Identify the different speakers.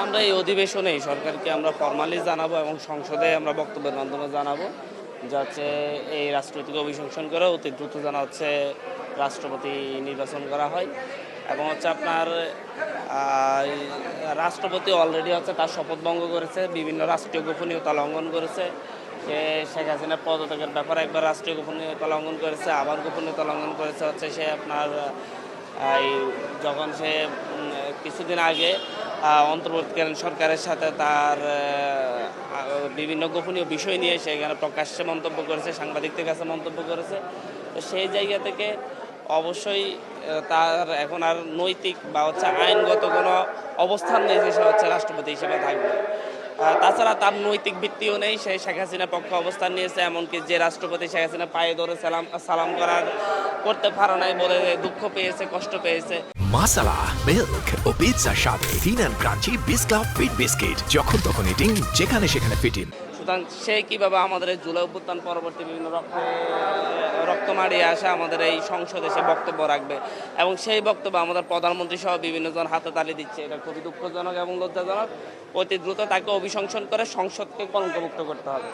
Speaker 1: আমরা এই অধিবেশনেই সরকারকে আমরা ফরমালি জানাবো এবং সংসদে আমরা বক্তব্যের মাধ্যমে জানাবো যে হচ্ছে এই রাষ্ট্রপতিকে অভিশংসন করে অতি দ্রুত যেন হচ্ছে রাষ্ট্রপতি নির্বাচন করা হয় এবং হচ্ছে আপনার এই রাষ্ট্রপতি অলরেডি হচ্ছে তার শপথ ভঙ্গ করেছে, বিভিন্ন রাষ্ট্রীয় গোপনীয়তা লঙ্ঘন করেছে। সে শেখ হাসিনার পদত্যাগের ব্যাপারে একবার রাষ্ট্রীয় গোপনীয়তা লঙ্ঘন করেছে, আবার গোপনীয়তা লঙ্ঘন করেছে হচ্ছে সে আপনার এই যখন সে কিছুদিন আগে অন্তর্বর্তীকালীন সরকারের সাথে তার বিভিন্ন গোপনীয় বিষয় নিয়ে সেখানে প্রকাশ্যে মন্তব্য করেছে, সাংবাদিকদের কাছে মন্তব্য করেছে। তো সেই জায়গা থেকে অবশ্যই তার এখন আর নৈতিক বা হচ্ছে আইনগত কোনো অবস্থান নেই যে সে হচ্ছে রাষ্ট্রপতি হিসেবে থাকবে। তাছাড়া তার নৈতিক ভিত্তিও নেই, সে শেখ হাসিনার পক্ষে অবস্থান নিয়েছে, এমনকি যে রাষ্ট্রপতি শেখ হাসিনা পায়ে ধরে সালাম করতে পারে নাই বলে দুঃখ পেয়েছে, কষ্ট পেয়েছে।
Speaker 2: মাসালা মিল্ক ও পিৎজার সাথে thin and crunchy biscuit fit biscuit, যখন তখন ইটিং, যেখানে সেখানে ফিটিং।
Speaker 1: সুতরাং সে কীভাবে আমাদের এই জুলাই অভ্যুত্থান পরবর্তী বিভিন্ন রক্ত মারিয়ে আসে আমাদের এই সংসদে সে বক্তব্য রাখবে এবং সেই বক্তব্য আমাদের প্রধানমন্ত্রী সহ বিভিন্নজন হাতে তালি দিচ্ছে, এটা খুবই দুঃখজনক এবং লজ্জাজনক। অতি দ্রুত তাকে অভিশংসন করে সংসদকে কলঙ্কমুক্ত করতে হবে।